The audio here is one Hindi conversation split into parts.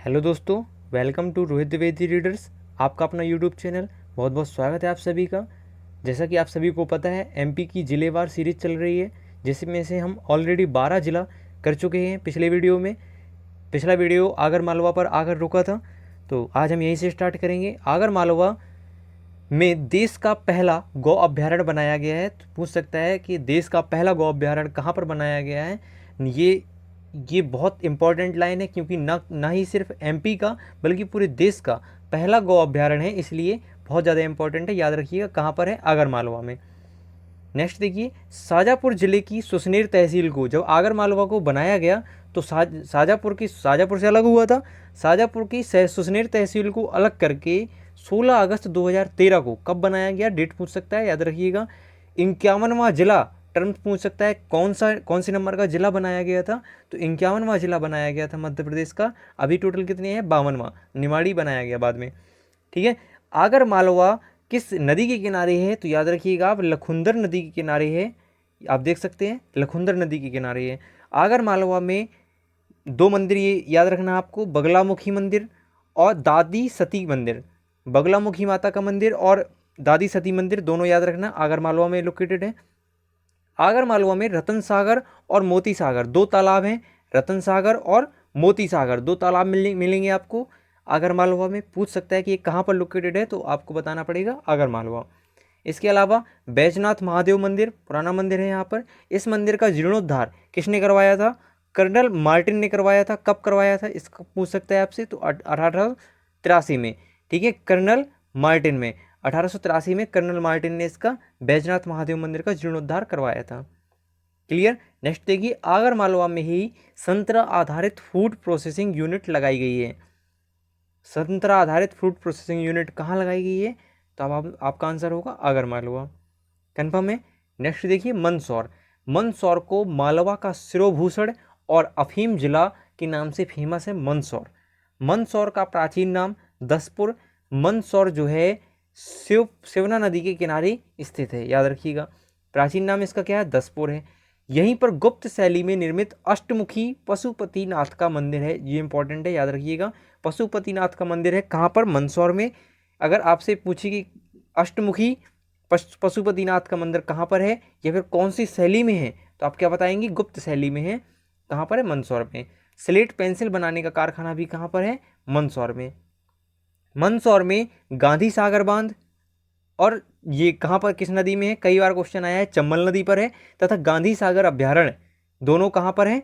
हेलो दोस्तों, welcome to Rohit Dwivedi readers. आपका अपना यूट्यूब चैनल, बहुत बहुत स्वागत है आप सभी का। जैसा कि आप सभी को पता है, एमपी की ज़िलेवार सीरीज़ चल रही है, जिसमें से हम ऑलरेडी 12 ज़िला कर चुके हैं पिछले वीडियो में। पिछला वीडियो आगर मालवा पर आकर रुका था, तो आज हम यहीं से स्टार्ट करेंगे। आगर मालवा में देश का पहला गौ अभ्यारण्य बनाया गया है। तो पूछ सकता है कि देश का पहला गौ अभ्यारण्य कहाँ पर बनाया गया है। ये बहुत इंपॉर्टेंट लाइन है, क्योंकि ना ही सिर्फ एमपी का बल्कि पूरे देश का पहला गौ अभ्यारण्य है, इसलिए बहुत ज़्यादा इंपॉर्टेंट है। याद रखिएगा कहाँ पर है, आगर मालवा में। नेक्स्ट देखिए, शाजापुर जिले की सुसनेर तहसील को जब आगर मालवा को बनाया गया तो शाजापुर से अलग हुआ था। शाजापुर की सुसनेर तहसील को अलग करके 16 अगस्त 2013 को कब बनाया गया, डेट पूछ सकता है, याद रखिएगा। 51वां जिला टर्म पूछ सकता है, कौन से नंबर का जिला बनाया गया था, तो 51वां जिला बनाया गया था मध्य प्रदेश का। अभी टोटल कितने हैं, 52वां। निमाड़ी बनाया गया बाद में, ठीक है। आगर मालवा किस नदी के किनारे है, तो याद रखिएगा आप, लखुंदर नदी के किनारे है। आप देख सकते हैं लखुंदर नदी के किनारे है। आगर मालवा में दो मंदिर ये याद रखना आपको, बगलामुखी मंदिर और दादी सती मंदिर। बगलामुखी माता का मंदिर और दादी सती मंदिर दोनों याद रखना, आगर मालवा में लोकेटेड है। आगर मालवा में रतन सागर और मोती सागर दो तालाब हैं। रतन सागर और मोती सागर दो तालाब मिलेंगे आपको आगर मालवा में। पूछ सकता है कि ये कहाँ पर लोकेटेड है, तो आपको बताना पड़ेगा आगर मालवा। इसके अलावा बैजनाथ महादेव मंदिर पुराना मंदिर है यहाँ पर। इस मंदिर का जीर्णोद्धार किसने करवाया था, कर्नल मार्टिन ने करवाया था। कब करवाया था, इसका पूछ सकता है आपसे, तो 1883 में, ठीक है। कर्नल मार्टिन में 1883 में कर्नल मार्टिन ने इसका बैजनाथ महादेव मंदिर का जीर्णोद्धार करवाया था। क्लियर। नेक्स्ट देखिए, आगर मालवा में ही संतरा आधारित फूड प्रोसेसिंग यूनिट लगाई गई है। संतरा आधारित फूड प्रोसेसिंग यूनिट कहाँ लगाई गई है, तो अब आपका आंसर होगा आगर मालवा। कन्फर्म है। नेक्स्ट देखिए, मंदसौर। मंदसौर को मालवा का शिरोभूषण और अफीम जिला के नाम से फेमस है मंदसौर। मंदसौर का प्राचीन नाम दसपुर। मंदसौर जो है शिवना नदी के किनारे स्थित है, याद रखिएगा। प्राचीन नाम इसका क्या है, दसपुर है। यहीं पर गुप्त शैली में निर्मित अष्टमुखी पशुपतिनाथ का मंदिर है। ये इंपॉर्टेंट है, याद रखिएगा। पशुपतिनाथ का मंदिर है कहाँ पर, मंदसौर में। अगर आपसे पूछे कि अष्टमुखी पशुपतिनाथ का मंदिर कहाँ पर है या फिर कौन सी शैली में है, तो आप क्या बताएंगे, गुप्त शैली में है। कहाँ पर है, मंदसौर में। स्लेट पेंसिल बनाने का कारखाना भी कहाँ पर है, मंदसौर में। मंदसौर में गांधी सागर बांध, और ये कहाँ पर किस नदी में है, कई बार क्वेश्चन आया है, चंबल नदी पर है। तथा गांधी सागर अभ्यारण्य दोनों कहाँ पर है,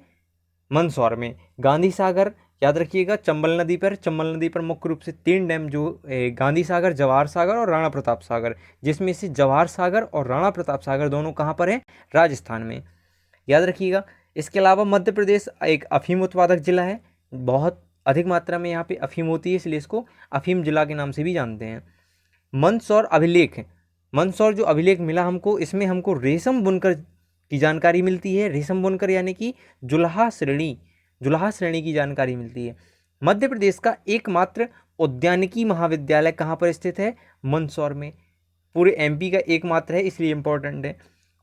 मंदसौर में। गांधी सागर याद रखिएगा चंबल नदी पर। चंबल नदी पर मुख्य रूप से 3 डैम जो गांधी सागर, जवाहर सागर और राणा प्रताप सागर, जिसमें से जवाहर सागर और राणा प्रताप सागर दोनों कहाँ पर है, राजस्थान में, याद रखिएगा। इसके अलावा मध्य प्रदेश एक अफीम उत्पादक जिला है। बहुत अधिक मात्रा में यहाँ पे अफीम होती है, इसलिए इसको अफीम जिला के नाम से भी जानते हैं। मंदसौर अभिलेख, मंदसौर जो अभिलेख मिला हमको, इसमें हमको रेशम बुनकर की जानकारी मिलती है। रेशम बुनकर यानी कि जुलाहा श्रेणी की जानकारी मिलती है। मध्य प्रदेश का एकमात्र उद्यानिकी महाविद्यालय कहाँ पर स्थित है, मंदसौर में। पूरे एमपी का एकमात्र है, इसलिए इंपॉर्टेंट है।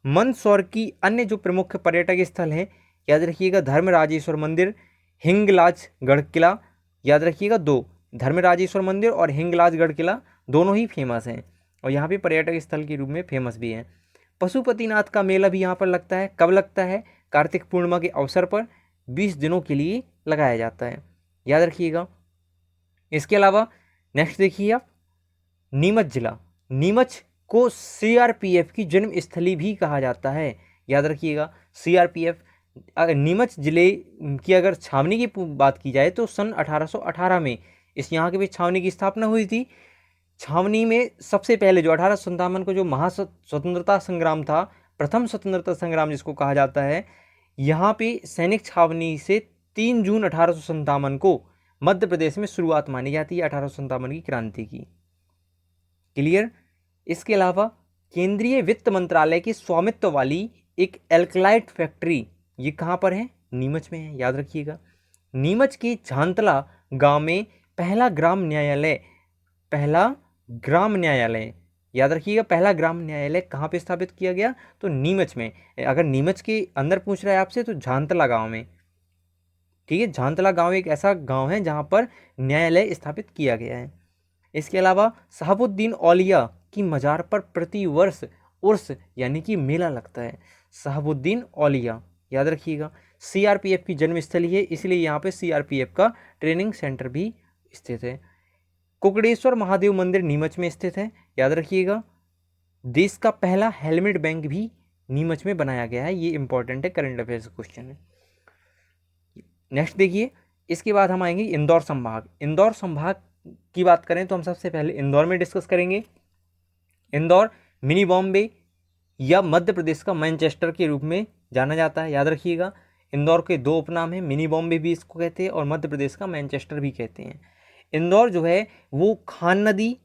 मंदसौर की अन्य जो प्रमुख पर्यटक स्थल हैं, याद रखिएगा, धर्मराजेश्वर मंदिर, हिंगलाजगढ़ किला। याद रखिएगा, दो, धर्मराजेश्वर मंदिर और हिंगलाजगढ़ किला दोनों ही फेमस हैं, और यहाँ पे पर्यटक स्थल के रूप में फेमस भी हैं। पशुपतिनाथ का मेला भी यहाँ पर लगता है। कब लगता है, कार्तिक पूर्णिमा के अवसर पर 20 दिनों के लिए लगाया जाता है, याद रखिएगा। इसके अलावा नेक्स्ट देखिए आप, नीमच जिला। नीमच को सीआरपीएफ की जन्म स्थली भी कहा जाता है, याद रखिएगा। सीआरपीएफ, नीमच जिले की अगर छावनी की बात की जाए तो सन 1818 में इस यहाँ के भी छावनी की स्थापना हुई थी। छावनी में सबसे पहले जो 1857 को जो स्वतंत्रता संग्राम था, प्रथम स्वतंत्रता संग्राम जिसको कहा जाता है, यहाँ पे सैनिक छावनी से 3 जून 1857 को मध्य प्रदेश में शुरुआत मानी जाती है 1857 की क्रांति की। क्लियर। इसके अलावा केंद्रीय वित्त मंत्रालय के स्वामित्व वाली एक एल्कलाइट फैक्ट्री, ये कहाँ पर है, नीमच में है, याद रखिएगा। नीमच के झांतला गांव में पहला ग्राम न्यायालय, याद रखिएगा, पहला ग्राम न्यायालय कहाँ पे स्थापित किया गया, तो नीमच में। अगर नीमच के अंदर पूछ रहा है आपसे तो झांतला गांव में। ठीक है, झांतला गांव एक ऐसा गांव है जहां पर न्यायालय स्थापित किया गया है। इसके अलावा शहाबुद्दीन औलिया की मजार पर प्रति वर्ष उर्स यानी कि मेला लगता है। शहाबुद्दीन औलिया याद रखिएगा। सीआरपीएफ की जन्मस्थली है, इसलिए यहाँ पे सीआरपीएफ का ट्रेनिंग सेंटर भी स्थित है। कुकड़ेश्वर महादेव मंदिर नीमच में स्थित है, याद रखिएगा। देश का पहला हेलमेट बैंक भी नीमच में बनाया गया है, ये इंपॉर्टेंट है, करंट अफेयर्स क्वेश्चन है। नेक्स्ट देखिए, इसके बाद हम आएंगे इंदौर संभाग। इंदौर संभाग की बात करें तो हम सबसे पहले इंदौर में डिस्कस करेंगे। इंदौर मिनी बॉम्बे या मध्य प्रदेश का मैनचेस्टर के रूप में जाना जाता है, याद रखिएगा। इंदौर के दो उपनाम हैं, मिनी बॉम्बे भी इसको कहते हैं और मध्य प्रदेश का मैनचेस्टर भी कहते हैं। इंदौर जो है वो खान नदी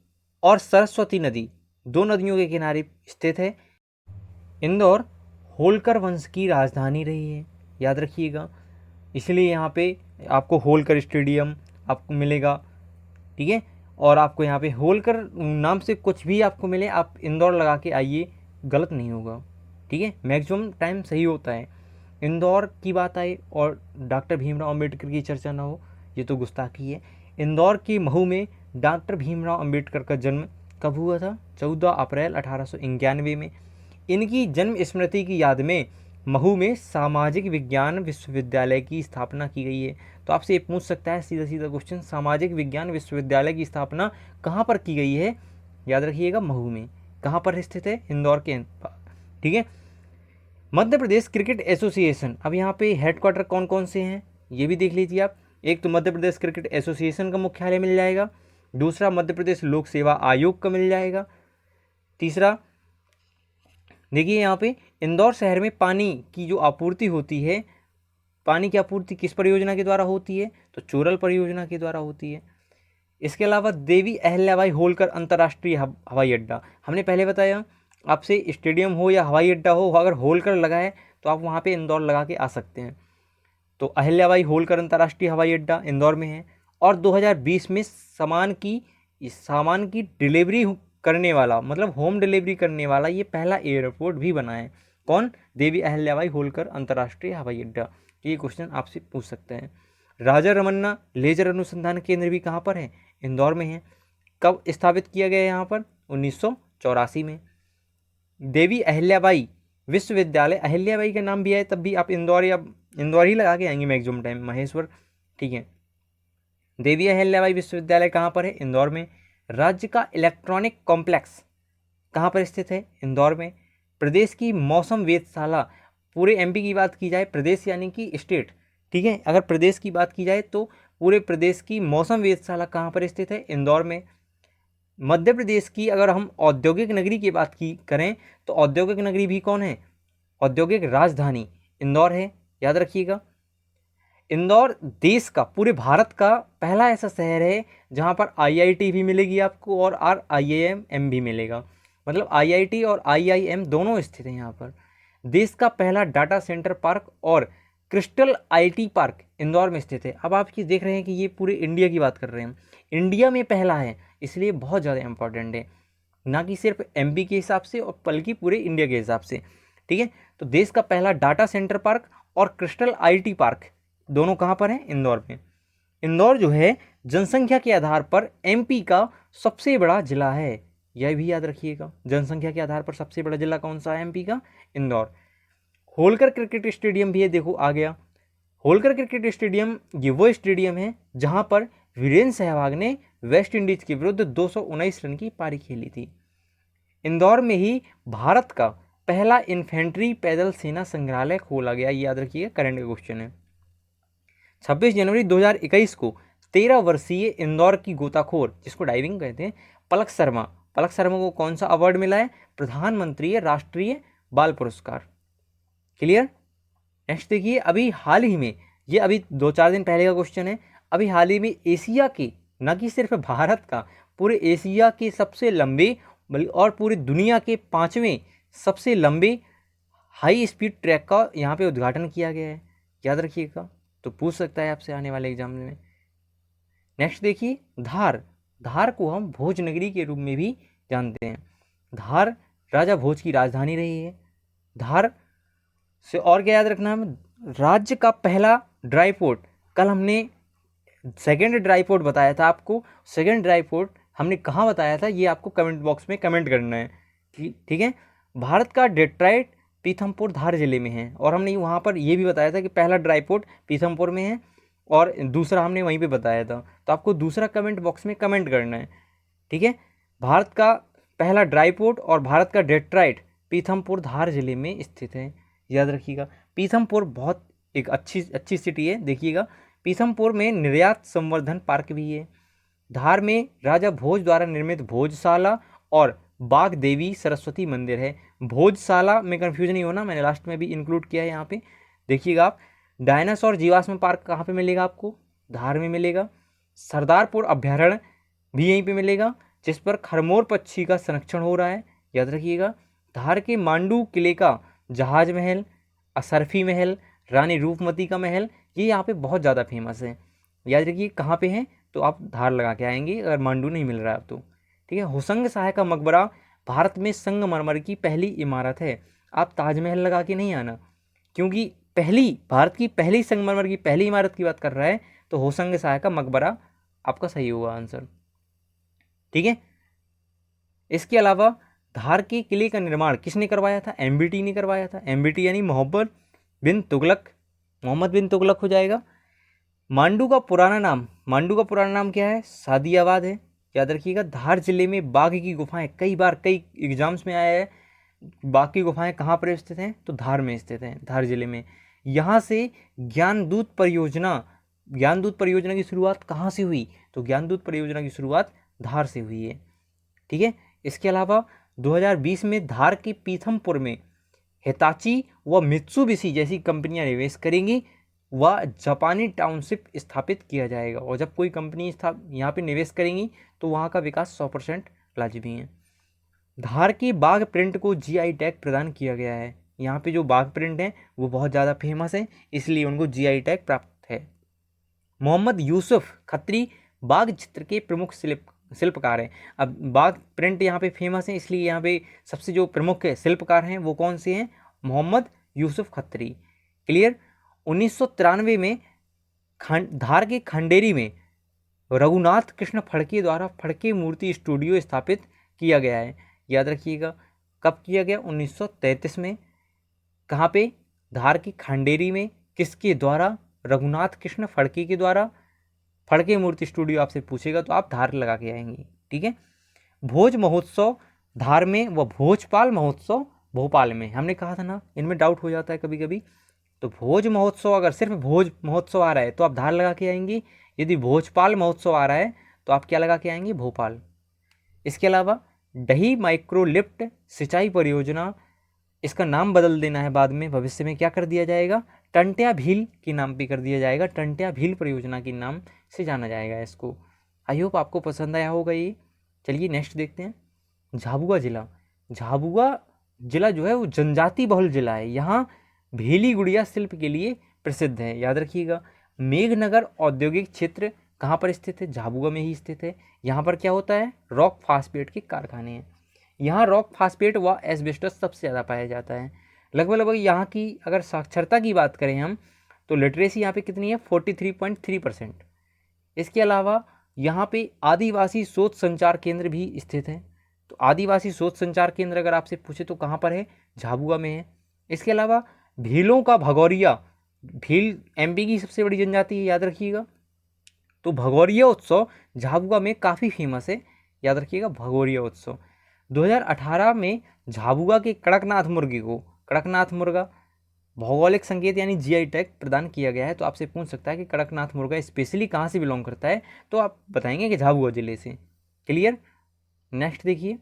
और सरस्वती नदी दो नदियों के किनारे स्थित है। इंदौर होलकर वंश की राजधानी रही है, याद रखिएगा, इसलिए यहाँ पे आपको होलकर स्टेडियम आपको मिलेगा, ठीक है। और आपको यहाँ पे होलकर नाम से कुछ भी आपको मिले, आप इंदौर लगा के आइए, गलत नहीं होगा, ठीक है, मैक्सिमम टाइम सही होता है। इंदौर की बात आए और डॉक्टर भीमराव अंबेडकर की चर्चा ना हो, ये तो गुस्ताखी है। इंदौर के महू में डॉक्टर भीमराव अंबेडकर का जन्म कब हुआ था? 14 अप्रैल 1891 में। इनकी जन्म स्मृति की याद में महू में सामाजिक विज्ञान विश्वविद्यालय की स्थापना की गई है। तो आपसे ये पूछ सकता है सीधा सीधा क्वेश्चन, सामाजिक विज्ञान विश्वविद्यालय की स्थापना कहाँ पर की गई है? याद रखिएगा, महू में। कहाँ पर स्थित है? इंदौर के, ठीक है। मध्य प्रदेश क्रिकेट एसोसिएशन, अब यहाँ पे हेडक्वार्टर कौन कौन से हैं ये भी देख लीजिए आप। एक तो मध्य प्रदेश क्रिकेट एसोसिएशन का मुख्यालय मिल जाएगा, दूसरा मध्य प्रदेश लोक सेवा आयोग का मिल जाएगा, तीसरा देखिए यहाँ पे इंदौर शहर में पानी की जो आपूर्ति होती है, पानी की आपूर्ति किस परियोजना के द्वारा होती है? तो चोरल परियोजना के द्वारा होती है। इसके अलावा देवी अहल्याबाई होलकर अंतर्राष्ट्रीय हवाई अड्डा, हमने पहले बताया आपसे, स्टेडियम हो या हवाई अड्डा हो, अगर होलकर लगा है तो आप वहाँ पे इंदौर लगा के आ सकते हैं। तो अहल्याबाई होलकर अंतर्राष्ट्रीय हवाई अड्डा इंदौर में है। और 2020 में सामान की डिलीवरी करने वाला, मतलब होम डिलीवरी करने वाला ये पहला एयरपोर्ट भी बना है। कौन? देवी अहल्याबाई होलकर अंतर्राष्ट्रीय हवाई अड्डा। ये क्वेश्चन आपसे पूछ सकते हैं। राजा रमन्ना लेजर अनुसंधान केंद्र भी कहाँ पर है? इंदौर में है। कब स्थापित किया गया यहाँ पर? 1984 में। देवी अहल्याबाई विश्वविद्यालय, अहल्याबाई का नाम भी आए तब भी आप इंदौर या इंदौर ही लगा के आएंगे मैक्सिमम टाइम, महेश्वर, ठीक है। देवी अहल्याबाई विश्वविद्यालय कहाँ पर है? इंदौर में। राज्य का इलेक्ट्रॉनिक कॉम्प्लेक्स कहाँ पर स्थित है? इंदौर में। प्रदेश की मौसम वेधशाला, पूरे एमपी की बात की जाए, प्रदेश यानी कि स्टेट, ठीक है, अगर प्रदेश की बात की जाए तो पूरे प्रदेश की मौसम वेधशाला कहाँ पर स्थित है? इंदौर में। मध्य प्रदेश की अगर हम औद्योगिक नगरी की बात की करें तो औद्योगिक नगरी भी कौन है? औद्योगिक राजधानी इंदौर है, याद रखिएगा। इंदौर देश का, पूरे भारत का पहला ऐसा शहर है जहाँ पर आईआईटी भी मिलेगी आपको और आईआईएम भी मिलेगा, मतलब आईआईटी और आईआईएम दोनों स्थित हैं यहाँ पर। देश का पहला डाटा सेंटर पार्क और क्रिस्टल आईटी पार्क इंदौर में स्थित है। अब आप ये देख रहे हैं कि ये पूरे इंडिया की बात कर रहे हैं, इंडिया में पहला है, इसलिए बहुत ज़्यादा इंपॉर्टेंट है, ना कि सिर्फ एमपी के हिसाब से और बल्कि पूरे इंडिया के हिसाब से, ठीक है। तो देश का पहला डाटा सेंटर पार्क और क्रिस्टल आईटी पार्क दोनों कहाँ पर हैं? इंदौर में। इंदौर जो है जनसंख्या के आधार पर एमपी का सबसे बड़ा जिला है, यह भी याद रखिएगा। जनसंख्या के आधार पर सबसे बड़ा जिला कौन सा है एमपी का? इंदौर। होलकर क्रिकेट स्टेडियम भी है, देखो आ गया। होलकर क्रिकेट स्टेडियम ये वो स्टेडियम है जहां पर वीरेंद्र सहवाग ने वेस्ट इंडीज के विरुद्ध 219 रन की पारी खेली थी। इंदौर में ही भारत का पहला इन्फेंट्री पैदल सेना संग्रहालय खोला गया, याद रखिएगा, करंट क्वेश्चन है। 26 जनवरी 2021 को 13 वर्षीय इंदौर की गोताखोर, जिसको डाइविंग कहते हैं, पलक शर्मा को कौन सा अवार्ड मिला है? प्रधानमंत्री राष्ट्रीय बाल पुरस्कार। क्लियर। नेक्स्ट देखिए, अभी हाल ही में, ये अभी 2-4 दिन पहले का क्वेश्चन है, अभी हाल ही में एशिया के, न कि सिर्फ भारत का, पूरे एशिया के सबसे लंबे और पूरी दुनिया के 5वें सबसे लंबे हाई स्पीड ट्रैक का यहाँ पे उद्घाटन किया गया है, याद रखिएगा, तो पूछ सकता है आपसे आने वाले एग्जाम में। नेक्स्ट देखिए, धार को हम भोज नगरी के रूप में भी जानते हैं। धार राजा भोज की राजधानी रही है। धार से और क्या याद रखना है? राज्य का पहला ड्राई पोर्ट कल हमने सेकेंड ड्राई पोर्ट बताया था आपको, सेकेंड ड्राई पोर्ट हमने कहाँ बताया था ये आपको कमेंट बॉक्स में कमेंट करना है, ठीक है। भारत का डेट्राइट पीथमपुर धार जिले में है, और हमने वहाँ पर ये भी बताया था कि पहला ड्राई पोर्ट पीथमपुर में है और दूसरा हमने वहीं पे बताया था, तो आपको दूसरा कमेंट बॉक्स में कमेंट करना है, ठीक है। भारत का पहला ड्राई पोर्ट और भारत का डेट्राइट पीथमपुर धार जिले में स्थित है, याद रखिएगा। पीथमपुर बहुत एक अच्छी सिटी है, देखिएगा। पीथमपुर में निर्यात संवर्धन पार्क भी है। धार में राजा भोज द्वारा निर्मित भोजशाला और बाग देवी सरस्वती मंदिर है। भोजशाला में कन्फ्यूज नहीं होना, मैंने लास्ट में भी इंक्लूड किया है यहाँ पे, देखिएगा आप। डायनासोर जीवाश्म पार्क कहाँ पे मिलेगा आपको? धार में मिलेगा। सरदारपुर अभ्यारण्य भी यहीं पे मिलेगा, जिस पर खरमोर पक्षी का संरक्षण हो रहा है, याद रखिएगा। धार के मांडू किले का जहाज महल, असरफी महल, रानी रूपमती का महल, ये यहाँ पे बहुत ज़्यादा फेमस है, याद रखिए। कहाँ पे है? तो आप धार लगा के आएंगे अगर मांडू नहीं मिल रहा है तो, ठीक है। होशंग शाह का मकबरा भारत में संगमरमर की पहली इमारत है। आप ताजमहल लगा के नहीं आना, क्योंकि भारत की पहली संगमरमर की पहली इमारत की बात कर रहा है, तो होशंग शाह का मकबरा आपका सही होगा आंसर, ठीक है। इसके अलावा धार के किले का निर्माण किसने करवाया था? एमबीटी ने करवाया था। एमबीटी यानी मोहम्मद बिन तुगलक हो जाएगा। मांडू का पुराना नाम क्या है? सादियाबाद है, याद रखिएगा। धार जिले में बाघ की गुफाएं, कई एग्जाम्स में आया है, बाघ की गुफाएं कहाँ पर स्थित हैं? तो धार में स्थित हैं, धार जिले में। यहाँ से ज्ञानदूत परियोजना की शुरुआत कहाँ से हुई? तो ज्ञानदूत परियोजना की शुरुआत धार से हुई है, ठीक है। इसके अलावा 2020 में धार के पीथमपुर में हिताची व मित्सुबिशी जैसी कंपनियां निवेश करेंगी व जापानी टाउनशिप स्थापित किया जाएगा। और जब कोई कंपनी यहाँ पे निवेश करेंगी तो वहाँ का विकास 100% लाजमी है। धार के बाघ प्रिंट को जीआई टैग प्रदान किया गया है। यहाँ पे जो बाघ प्रिंट हैं वो बहुत ज़्यादा फेमस है, इसलिए उनको जीआई टैग प्राप्त है। मोहम्मद यूसुफ खत्री बाघ चित्र के प्रमुख शिल्पकार हैं। अब बाघ प्रिंट यहाँ पे फेमस है, इसलिए यहाँ पे सबसे जो प्रमुख शिल्पकार हैं वो कौन से हैं? मोहम्मद यूसुफ खत्री, क्लियर। 1993 में धार के खंडेरी में रघुनाथ कृष्ण फड़के द्वारा फड़के मूर्ति स्टूडियो स्थापित किया गया है, याद रखिएगा। कब किया गया? 1933 में। कहाँ पे? धार की खंडेरी में। किसके द्वारा? रघुनाथ कृष्ण फड़के के द्वारा। फड़के मूर्ति स्टूडियो आपसे पूछेगा तो आप धार लगा के आएंगे, ठीक है। भोज महोत्सव धार में व भोजपाल महोत्सव भोपाल में। हमने कहा था ना, इनमें डाउट हो जाता है कभी कभी। तो भोज महोत्सव, अगर सिर्फ भोज महोत्सव आ रहा है तो आप धार लगा के आएंगे। यदि भोजपाल महोत्सव आ रहा है तो आप क्या लगा के आएंगे? भोपाल। इसके अलावा डही माइक्रोलिफ्ट सिंचाई परियोजना, इसका नाम बदल देना है बाद में, भविष्य में क्या कर दिया जाएगा? टंट्या भील के नाम पे कर दिया जाएगा। टंट्या भील परियोजना के नाम से जाना जाएगा इसको। आई होप आपको पसंद आया होगा ये। चलिए नेक्स्ट देखते हैं। झाबुआ जिला जो है वो जनजाति बहुल जिला है। यहाँ भेली गुड़िया शिल्प के लिए प्रसिद्ध है, याद रखिएगा। मेघनगर औद्योगिक क्षेत्र कहाँ पर स्थित है? झाबुआ में ही स्थित है। यहाँ पर क्या होता है? रॉक फास्फेट के कारखाने हैं। यहाँ रॉक फास्फेट व एस्बेस्टस सबसे ज़्यादा पाया जाता है। लगभग यहाँ की अगर साक्षरता की बात करें हम, तो लिटरेसी यहाँ पे कितनी है? 43.3%। इसके अलावा यहाँ पे आदिवासी शोध संचार केंद्र भी स्थित है। तो आदिवासी शोध संचार केंद्र अगर आपसे पूछे तो कहाँ पर है? झाबुआ में है। इसके अलावा भीलों का भगौरिया, भील एमपी की सबसे बड़ी जनजाति है, याद रखिएगा। तो भगौरिया उत्सव झाबुआ में काफ़ी फेमस है, याद रखिएगा। भगौरिया उत्सव 2018 में झाबुआ के कड़कनाथ मुर्गा भौगोलिक संकेत यानी जीआई टैग प्रदान किया गया है। तो आपसे पूछ सकता है कि कड़कनाथ मुर्गा स्पेशली कहाँ से बिलोंग करता है, तो आप बताएंगे कि झाबुआ जिले से, क्लियर। नेक्स्ट देखिए,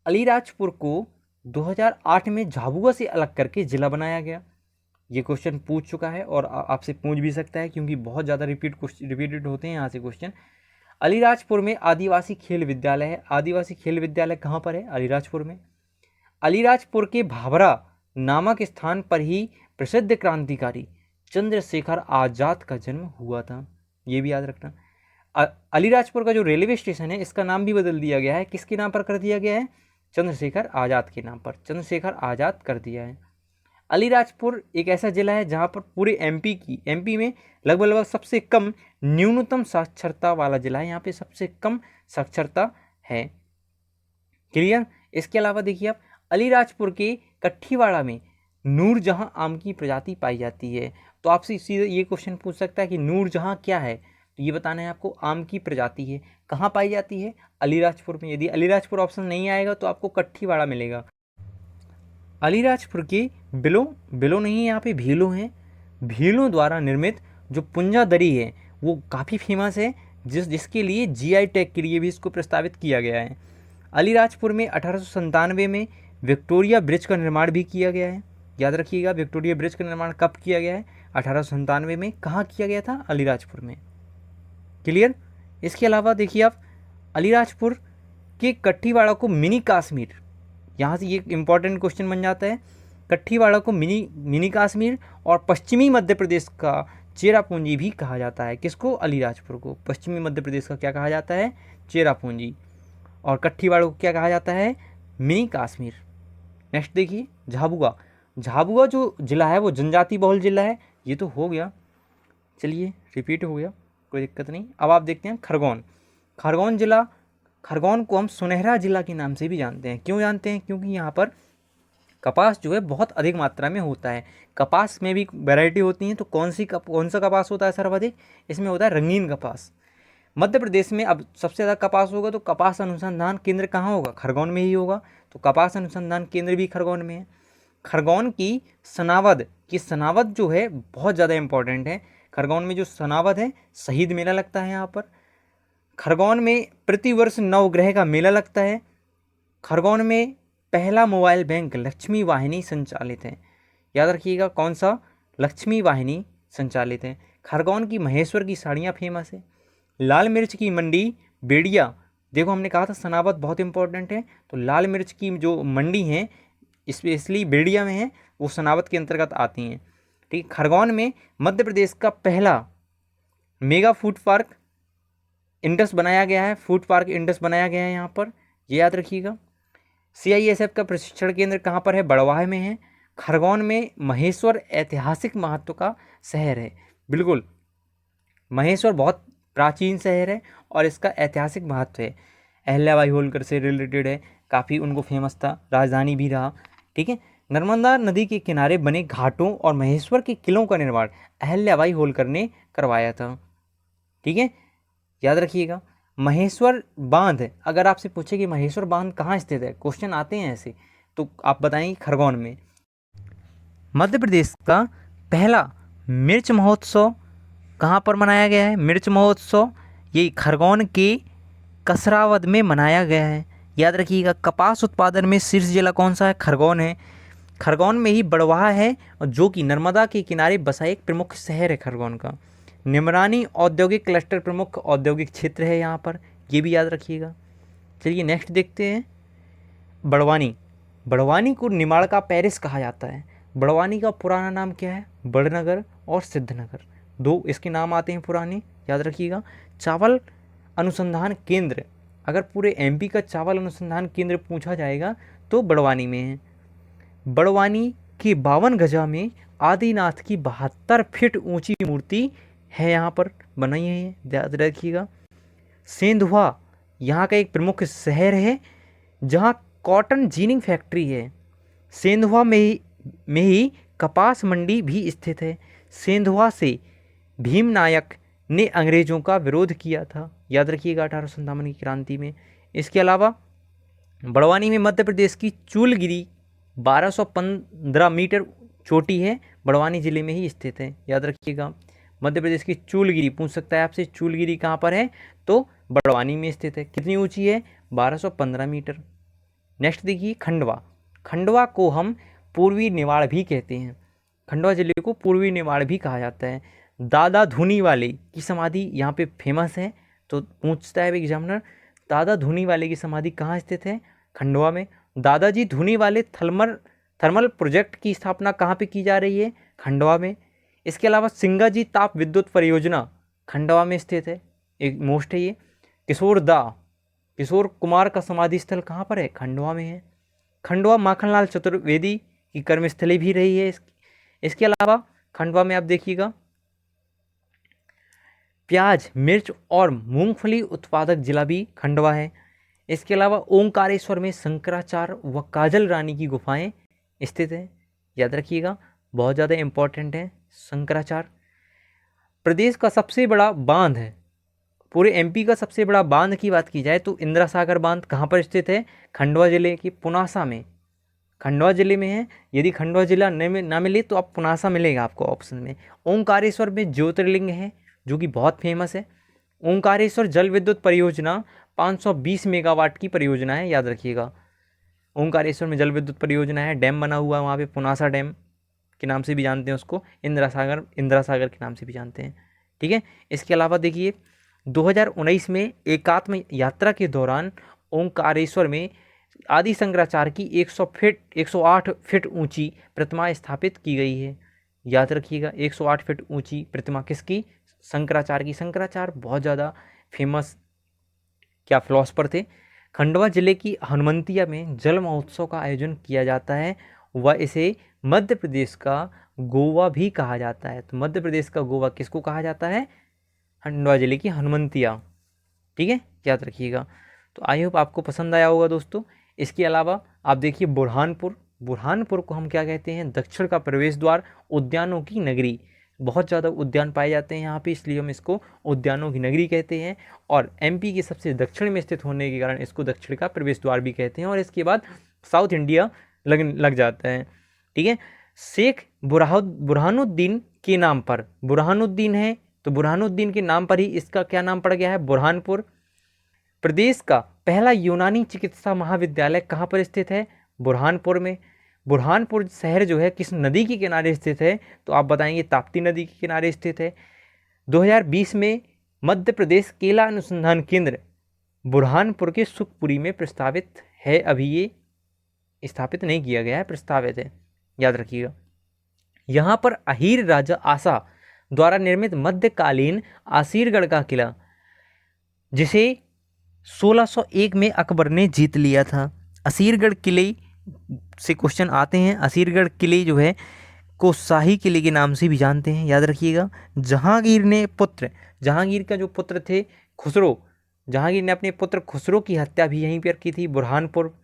अलीराजपुर को 2008 में झाबुआ से अलग करके जिला बनाया गया। ये क्वेश्चन पूछ चुका है और आपसे पूछ भी सकता है, क्योंकि बहुत ज़्यादा रिपीटेड होते हैं यहाँ से क्वेश्चन। अलीराजपुर में आदिवासी खेल विद्यालय है। आदिवासी खेल विद्यालय कहाँ पर है? अलीराजपुर में। अलीराजपुर के भाभरा नामक स्थान पर ही प्रसिद्ध क्रांतिकारी चंद्रशेखर आजाद का जन्म हुआ था, ये भी याद रखना। अलीराजपुर का जो रेलवे स्टेशन है इसका नाम भी बदल दिया गया है। किसके नाम पर कर दिया गया है? चंद्रशेखर आजाद के नाम पर, चंद्रशेखर आजाद कर दिया है। अलीराजपुर एक ऐसा जिला है जहाँ पर पूरे एमपी में लगभग सबसे कम न्यूनतम साक्षरता वाला जिला है। यहाँ पे सबसे कम साक्षरता है। क्लियर। इसके अलावा देखिए आप, अलीराजपुर के कट्ठीवाड़ा में नूरजहां आम की प्रजाति पाई जाती है। तो आपसे सीधे ये क्वेश्चन पूछ सकता है कि नूरजहां क्या है, तो ये बताना है आपको, आम की प्रजाति है। कहाँ पाई जाती है? अलीराजपुर में। यदि अलीराजपुर ऑप्शन नहीं आएगा तो आपको कट्ठीवाड़ा मिलेगा। अलीराजपुर के बिलो नहीं, यहाँ पे भीलों हैं। भीलों द्वारा निर्मित जो पुंजा दरी है वो काफ़ी फेमस है, जिसके लिए जीआई टैग के लिए भी इसको प्रस्तावित किया गया है। अलीराजपुर में 1897 में विक्टोरिया ब्रिज का निर्माण भी किया गया है। याद रखिएगा, विक्टोरिया ब्रिज का निर्माण कब किया गया है? 1897 में। कहाँ किया गया था? अलीराजपुर में। क्लियर। इसके अलावा देखिए आप, अलीराजपुर के कट्ठीवाड़ा को मिनी कश्मीर, यहाँ से ये इंपॉर्टेंट क्वेश्चन बन जाता है, कट्ठीवाड़ा को मिनी कश्मीर और पश्चिमी मध्य प्रदेश का चेरापूंजी भी कहा जाता है। किसको? अलीराजपुर को। पश्चिमी मध्य प्रदेश का क्या कहा जाता है? चेरापूंजी। और कट्ठीवाड़ा को क्या कहा जाता है? मिनी कश्मीर। नेक्स्ट देखिए, झाबुआ। झाबुआ जो जिला है वो जनजाति बहुल जिला है। ये तो हो गया, चलिए रिपीट हो गया, कोई दिक्कत नहीं। अब आप देखते हैं खरगोन। खरगोन जिला, खरगोन को हम सुनहरा जिला के नाम से भी जानते हैं। क्यों जानते हैं? क्योंकि यहाँ पर कपास जो है बहुत अधिक मात्रा में होता है। कपास में भी वैरायटी होती हैं, तो कौन सा कपास होता है सर्वाधिक? इसमें होता है रंगीन कपास। मध्य प्रदेश में अब सबसे ज़्यादा कपास होगा तो कपास अनुसंधान केंद्र कहाँ होगा? खरगोन में ही होगा। तो कपास अनुसंधान केंद्र भी खरगोन में है। खरगोन की सनावद जो है बहुत ज़्यादा इंपॉर्टेंट है। खरगोन में जो सनावद है, शहीद मेला लगता है यहाँ पर। खरगोन में प्रतिवर्ष नवग्रह का मेला लगता है। खरगोन में पहला मोबाइल बैंक लक्ष्मी वाहिनी संचालित है। याद रखिएगा, कौन सा? लक्ष्मी वाहिनी संचालित है। खरगोन की महेश्वर की साड़ियाँ फेमस है। लाल मिर्च की मंडी बेड़िया, देखो हमने कहा था सनावद बहुत इंपॉर्टेंट है, तो लाल मिर्च की जो मंडी है स्पेशली बेड़िया में है, वो सनावद के अंतर्गत आती हैं। ठीक। खरगोन में मध्य प्रदेश का पहला मेगा फूड पार्क इंडस बनाया गया है। फूड पार्क इंडस बनाया गया है यहाँ पर, ये याद रखिएगा। CISF का प्रशिक्षण केंद्र कहाँ पर है? बड़वाह में है। खरगोन में महेश्वर ऐतिहासिक महत्व का शहर है। बिल्कुल, महेश्वर बहुत प्राचीन शहर है और इसका ऐतिहासिक महत्व है। अहिल्याबाई होलकर से रिलेटेड है, काफ़ी उनको फेमस था, राजधानी भी रहा। ठीक है। नर्मदा नदी के किनारे बने घाटों और महेश्वर के किलों का निर्माण अहिल्याबाई होलकर ने करवाया था। ठीक है, याद रखिएगा। महेश्वर बांध, अगर आपसे पूछे कि महेश्वर बांध कहाँ स्थित है, क्वेश्चन आते हैं ऐसे, तो आप बताएंगे खरगोन में। मध्य प्रदेश का पहला मिर्च महोत्सव कहाँ पर मनाया गया है? मिर्च महोत्सव ये खरगोन के कसरावद में मनाया गया है। याद रखिएगा। कपास उत्पादन में शीर्ष जिला कौन सा है? खरगोन है। खरगोन में ही बड़वाह है, और जो कि नर्मदा के किनारे बसा एक प्रमुख शहर है खरगोन का। निमरानी औद्योगिक क्लस्टर प्रमुख औद्योगिक क्षेत्र है यहाँ पर, ये भी याद रखिएगा। चलिए नेक्स्ट देखते हैं, बड़वानी। बड़वानी को निमाड़ का पेरिस कहा जाता है। बड़वानी का पुराना नाम क्या है? बड़नगर और सिद्धनगर, दो इसके नाम आते हैं पुराने, याद रखिएगा। चावल अनुसंधान केंद्र, अगर पूरे MP का चावल अनुसंधान केंद्र पूछा जाएगा तो बड़वानी में है। बड़वानी की 52 गजा में आदिनाथ की 72 फीट ऊंची मूर्ति है, यहाँ पर बनाई है, याद रखिएगा। सेंधवा यहाँ का एक प्रमुख शहर है जहाँ कॉटन जीनिंग फैक्ट्री है। सेंधवा में ही कपास मंडी भी स्थित है। सेंधवा से भीम नायक ने अंग्रेजों का विरोध किया था, याद रखिएगा, 1857 की क्रांति में। इसके अलावा बड़वानी में मध्य प्रदेश की चूलगिरी 1215 मीटर चोटी है, बड़वानी जिले में ही स्थित है, याद रखिएगा। मध्य प्रदेश की चूलगिरी पूछ सकता है आपसे, चूलगिरी कहाँ पर है? तो बड़वानी में स्थित है। कितनी ऊंची है? 1215 मीटर। नेक्स्ट देखिए, खंडवा। खंडवा को हम पूर्वी निवाड़ भी कहते हैं। खंडवा जिले को पूर्वी निवाड़ भी कहा जाता है। दादा धूनीवाले की समाधि यहाँ पे फेमस है, तो पूछता है एग्जामिनर, दादा धूनीवाले की समाधि कहाँ स्थित है? खंडवा में। दादाजी धूनीवाले थर्मल प्रोजेक्ट की स्थापना कहाँ पे की जा रही है? खंडवा में। इसके अलावा सिंगाजी ताप विद्युत परियोजना खंडवा में स्थित है, एक मोस्ट है ये। किशोर कुमार का समाधि स्थल कहाँ पर है? खंडवा में है। खंडवा माखनलाल चतुर्वेदी की कर्मस्थली भी रही है। इसके अलावा खंडवा में आप देखिएगा प्याज, मिर्च और मूंगफली उत्पादक जिला भी खंडवा है। इसके अलावा ओंकारेश्वर में शंकराचार्य व काजल रानी की गुफाएं स्थित हैं, याद रखिएगा, बहुत ज़्यादा इम्पोर्टेंट है शंकराचार्य। प्रदेश का सबसे बड़ा बांध है, पूरे एमपी का सबसे बड़ा बांध की बात की जाए तो इंदिरा सागर बांध कहाँ पर स्थित है? खंडवा जिले के पुनासा में, खंडवा जिले में है। यदि खंडवा जिला ना मिले तो आप पुनासा मिलेगा आपको ऑप्शन में। ओंकारेश्वर में ज्योतिर्लिंग है जो कि बहुत फेमस है। ओंकारेश्वर जल विद्युत परियोजना 520 मेगावाट की परियोजना है, याद रखिएगा। ओंकारेश्वर में जल विद्युत परियोजना है, डैम बना हुआ है वहाँ पे, पुनासा डैम के नाम से भी जानते हैं उसको, इंदिरा सागर के नाम से भी जानते हैं, ठीक है। इसके अलावा देखिए 2019 में एकात्म यात्रा के दौरान ओंकारेश्वर में आदि शंकराचार्य की 108 फीट ऊंची प्रतिमा स्थापित की गई है, याद रखिएगा। 108 फीट ऊंची प्रतिमा किसकी? शंकराचार्य की। शंकराचार्य बहुत ज़्यादा फेमस क्या फिलॉसफर थे। खंडवा जिले की हनुमंतिया में जल महोत्सव का आयोजन किया जाता है व इसे मध्य प्रदेश का गोवा भी कहा जाता है। तो मध्य प्रदेश का गोवा किसको कहा जाता है? खंडवा जिले की हनुमंतिया, ठीक है, याद रखिएगा। तो आई होप आपको पसंद आया होगा दोस्तों। इसके अलावा आप देखिए बुरहानपुर को हम क्या कहते हैं? दक्षिण का प्रवेश द्वार, उद्यानों की नगरी। बहुत ज़्यादा उद्यान पाए जाते हैं यहाँ पे, इसलिए हम इसको उद्यानों की नगरी कहते हैं। और एमपी के सबसे दक्षिण में स्थित होने के कारण इसको दक्षिण का प्रवेश द्वार भी कहते हैं। और इसके बाद साउथ इंडिया लग जाता है, ठीक है। शेख बुरहानुद्दीन के नाम पर, बुरहानुद्दीन है तो बुरहानुद्दीन के नाम पर ही इसका क्या नाम पड़ गया है? बुरहानपुर। प्रदेश का पहला यूनानी चिकित्सा महाविद्यालय कहाँ पर स्थित है? बुरहानपुर में। बुरहानपुर शहर जो है किस नदी के किनारे स्थित है? तो आप बताएंगे ताप्ती नदी के किनारे स्थित है। 2020 में मध्य प्रदेश केला अनुसंधान केंद्र बुरहानपुर के सुखपुरी में प्रस्तावित है, अभी ये स्थापित नहीं किया गया है, प्रस्तावित है, याद रखिएगा। यहाँ पर अहीर राजा आसा द्वारा निर्मित मध्यकालीन असीरगढ़ का किला, जिसे 1601 में अकबर ने जीत लिया था। असीरगढ़ किले से क्वेश्चन आते हैं। असीरगढ़ किले जो है को शाही किले के नाम से भी जानते हैं, याद रखिएगा। जहांगीर का जो पुत्र थे खुसरो, जहांगीर ने अपने पुत्र खुसरो की हत्या भी यहीं पर की थी, बुरहानपुर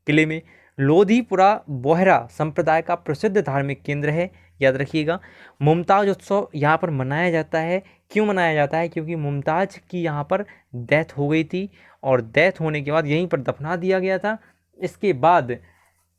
किले में। लोधीपुरा बोहरा संप्रदाय का प्रसिद्ध धार्मिक केंद्र है, याद रखिएगा। मुमताज उत्सव यहाँ पर मनाया जाता है। क्यों मनाया जाता है? क्योंकि मुमताज की यहाँ पर डेथ हो गई थी और डेथ होने के बाद यहीं पर दफना दिया गया था। इसके बाद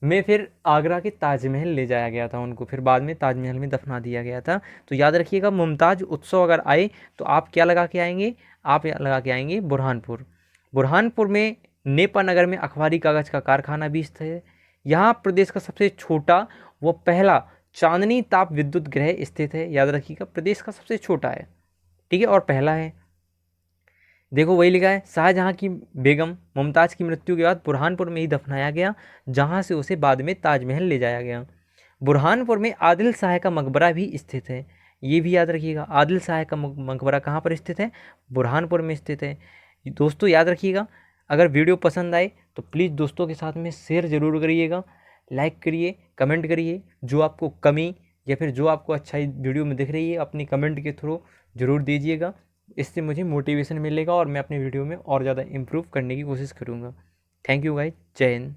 में फिर आगरा के ताजमहल ले जाया गया था उनको, फिर बाद में ताजमहल में दफना दिया गया था। तो याद रखिएगा, मुमताज उत्सव अगर आए तो आप क्या लगा के आएंगे? आप लगा के आएंगे बुरहानपुर। बुरहानपुर में नेपा नगर में अखबारी कागज का कारखाना भी स्थित है। यहाँ प्रदेश का सबसे छोटा व पहला चांदनी ताप विद्युत गृह स्थित है, याद रखिएगा। प्रदेश का सबसे छोटा है, ठीक है, और पहला है। देखो वही लिखा है, शाहजहां की बेगम मुमताज़ की मृत्यु के बाद बुरहानपुर में ही दफनाया गया, जहां से उसे बाद में ताजमहल ले जाया गया। बुरहानपुर में आदिल शाह का मकबरा भी स्थित है, ये भी याद रखिएगा। आदिल शाह का मकबरा कहाँ पर स्थित है? बुरहानपुर में स्थित है। दोस्तों याद रखिएगा, अगर वीडियो पसंद आए तो प्लीज़ दोस्तों के साथ में शेयर ज़रूर करिएगा, लाइक करिए, कमेंट करिए। जो आपको कमी या फिर जो आपको अच्छाई वीडियो में दिख रही है अपनी कमेंट के थ्रू ज़रूर दीजिएगा। इससे मुझे मोटिवेशन मिलेगा और मैं अपने वीडियो में और ज़्यादा इम्प्रूव करने की कोशिश करूँगा। थैंक यू गाइस, जय हिंद।